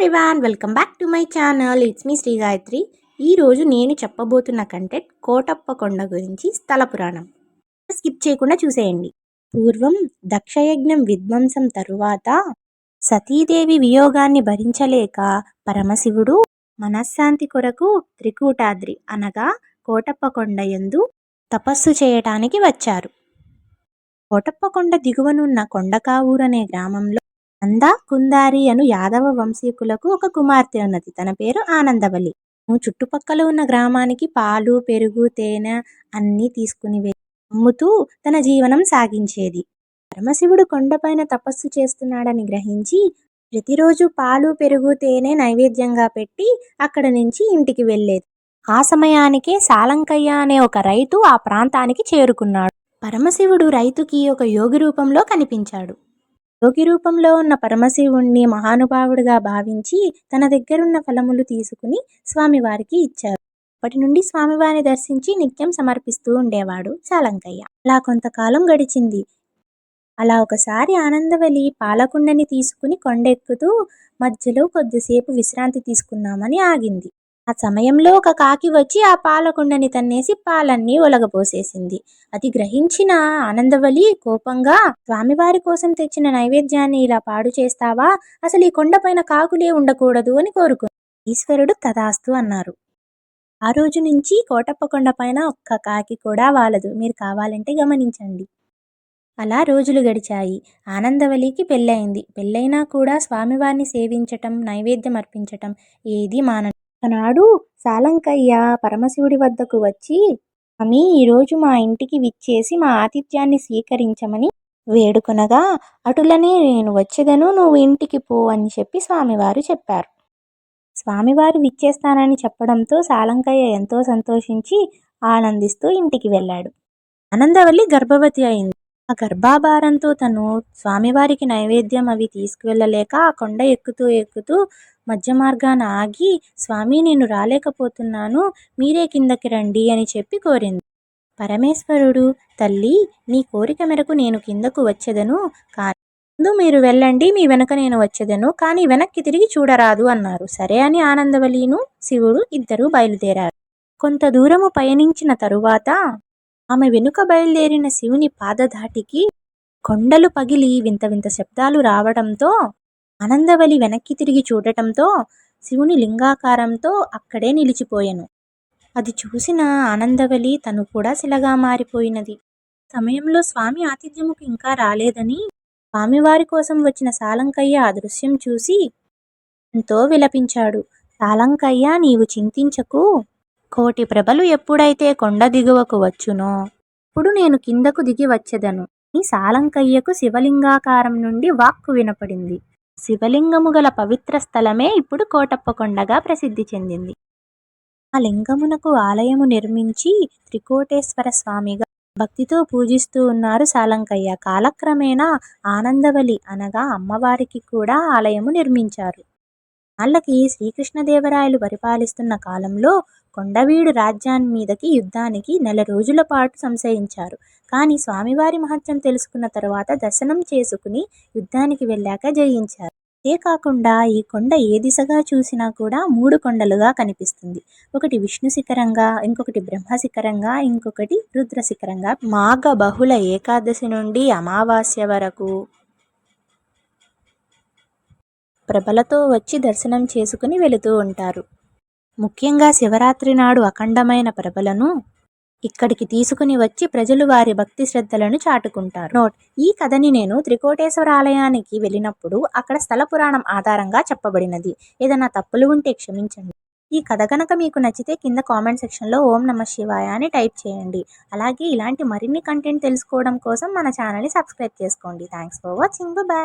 Everyone, welcome back to my channel. It's me Sri Gayatri. ఈరోజు నేను చెప్పబోతున్న content Kotappa కొండ గురించి స్థల పురాణం. స్కిప్ చేయకుండా చూసేయండి. పూర్వం దక్షయజ్ఞం విధ్వంసం తరువాత సతీదేవి వియోగాన్ని భరించలేక పరమశివుడు మనశ్శాంతి కొరకు త్రికూటాద్రి అనగా కోటప్ప కొండ యందు తపస్సు చేయటానికి వచ్చారు. కోటప్ప కొండ దిగువనున్న కొండకావూరు అనే గ్రామంలో నంద కుందారి అను యాదవ వంశీకులకు ఒక కుమార్తె ఉన్నది. తన పేరు ఆనందవల్లి. చుట్టుపక్కల ఉన్న గ్రామానికి పాలు, పెరుగు, తేనె అన్నీ తీసుకుని అమ్ముతూ తన జీవనం సాగించేది. పరమశివుడు కొండపైన తపస్సు చేస్తున్నాడని గ్రహించి ప్రతిరోజు పాలు, పెరుగు, తేనె నైవేద్యంగా పెట్టి అక్కడ నుంచి ఇంటికి వెళ్ళేది. ఆ సమయానికే సాలంకయ్య అనే ఒక రైతు ఆ ప్రాంతానికి చేరుకున్నాడు. పరమశివుడు రైతుకి ఒక యోగి రూపంలో కనిపించాడు. యోగి రూపంలో ఉన్న పరమశివుణ్ణి మహానుభావుడిగా భావించి తన దగ్గరున్న ఫలములు తీసుకుని స్వామివారికి ఇచ్చారు. అప్పటి నుండి స్వామివారిని దర్శించి నిత్యం సమర్పిస్తూ ఉండేవాడు సాలంకయ్య. అలా కొంతకాలం గడిచింది. అలా ఒకసారి ఆనందవల్లి పాలకుండని తీసుకుని కొండెక్కుతూ మధ్యలో కొద్దిసేపు విశ్రాంతి తీసుకుందామని ఆగింది. ఆ సమయంలో ఒక కాకి వచ్చి ఆ పాలకుండని తన్నేసి పాలన్నీ ఒలగపోసేసింది. అది గ్రహించిన ఆనందవల్లి కోపంగా, స్వామివారి కోసం తెచ్చిన నైవేద్యాన్ని ఇలా పాడు చేస్తావా? అసలు ఈ కొండపైన కాకులే ఉండకూడదు అని కోరుకుంది. ఈశ్వరుడు తదాస్తు అన్నారు. ఆ రోజు నుంచి కోటప్ప కొండ పైన ఒక్క కాకి కూడా వాలదు. మీరు కావాలంటే గమనించండి. అలా రోజులు గడిచాయి. ఆనందవల్లికి పెళ్ళయింది. పెళ్ళైనా కూడా స్వామివారిని సేవించటం, నైవేద్యం అర్పించటం ఏది మానడు. ఒకనాడు సాలంకయ్య పరమశివుడి వద్దకు వచ్చి, స్వామి, ఈరోజు మా ఇంటికి విచ్చేసి మా ఆతిథ్యాన్ని స్వీకరించమని వేడుకొనగా, అటులనే నేను వచ్చేదను, నువ్వు ఇంటికి పో అని చెప్పి స్వామివారు చెప్పారు. స్వామివారు విచ్చేస్తానని చెప్పడంతో సాలంకయ్య ఎంతో సంతోషించి ఆనందిస్తూ ఇంటికి వెళ్ళాడు. ఆనందవల్లి గర్భవతి అయింది. ఆ గర్భాభారంతో తను స్వామివారికి నైవేద్యం అవి తీసుకువెళ్ళలేక ఆ కొండ ఎక్కుతూ మధ్య మార్గాన ఆగి, స్వామి, నేను రాలేకపోతున్నాను, మీరే కిందకి రండి అని చెప్పి కోరింది. పరమేశ్వరుడు, తల్లి, నీ కోరిక మేరకు నేను కిందకు వచ్చేదను, కానీ ముందు మీరు వెళ్ళండి, మీ వెనుక నేను వచ్చేదను, కానీ వెనక్కి తిరిగి చూడరాదు అన్నారు. సరే అని ఆనందవల్లిను శివుడు ఇద్దరూ బయలుదేరారు. కొంత దూరము పయనించిన తరువాత ఆమె వెనుక బయలుదేరిన శివుని పాదధాటికి కొండలు పగిలి వింత వింత శబ్దాలు రావడంతో ఆనందవల్లి వెనక్కి తిరిగి చూడటంతో శివుని లింగాకారంతో అక్కడే నిలిచిపోయెను. అది చూసిన ఆనందవల్లి తను కూడా శిలగా మారిపోయినది. సమయంలో స్వామి ఆతిథ్యముకు ఇంకా రాలేదని స్వామివారి కోసం వచ్చిన సాలంకయ్య ఆ దృశ్యం చూసి ఎంతో విలపించాడు. సాలంకయ్య, నీవు చింతించకు. కోటి ప్రభలు ఎప్పుడైతే కొండ దిగువకు వచ్చునో అప్పుడు నేను కిందకు దిగి వచ్చేదను. ఈ సాలంకయ్యకు శివలింగాకారం నుండి వాక్కు వినపడింది. శివలింగము గల పవిత్ర స్థలమే ఇప్పుడు కోటప్ప కొండగా ప్రసిద్ధి చెందింది. ఆ లింగమునకు ఆలయము నిర్మించి త్రికోటేశ్వర స్వామిగా భక్తితో పూజిస్తూ ఉన్నారు సాలంకయ్య. కాలక్రమేణా ఆనందవల్లి అనగా అమ్మవారికి కూడా ఆలయము నిర్మించారు. వాళ్ళకి శ్రీకృష్ణదేవరాయలు పరిపాలిస్తున్న కాలంలో కొండవీడు రాజ్యాన్ని మీదకి యుద్ధానికి 4 రోజుల పాటు సంశయించారు. కానీ స్వామివారి మహత్యం తెలుసుకున్న తర్వాత దర్శనం చేసుకుని యుద్ధానికి వెళ్ళాక జయించారు. అంతేకాకుండా ఈ కొండ ఏ దిశగా చూసినా కూడా 3 కొండలుగా కనిపిస్తుంది. ఒకటి విష్ణు శిఖరంగా, ఇంకొకటి బ్రహ్మ శిఖరంగా, ఇంకొకటి రుద్ర శిఖరంగా. మాఘ బహుళ ఏకాదశి నుండి అమావాస్య వరకు ప్రభలతో వచ్చి దర్శనం చేసుకుని వెళుతూ ఉంటారు. ముఖ్యంగా శివరాత్రి నాడు అఖండమైన ప్రభలను ఇక్కడికి తీసుకుని వచ్చి ప్రజలు వారి భక్తి శ్రద్ధలను చాటుకుంటారు. నోట్: ఈ కథని నేను త్రికోటేశ్వర ఆలయానికి వెళ్ళినప్పుడు అక్కడ స్థల పురాణం ఆధారంగా చెప్పబడినది. ఏదైనా తప్పులు ఉంటే క్షమించండి. ఈ కథ కనుక మీకు నచ్చితే కింద కామెంట్ సెక్షన్లో ఓం నమః శివాయ అని టైప్ చేయండి. అలాగే ఇలాంటి మరిన్ని కంటెంట్ తెలుసుకోవడం కోసం మన ఛానల్ని సబ్స్క్రైబ్ చేసుకోండి. Thanks for watching. బాయ్.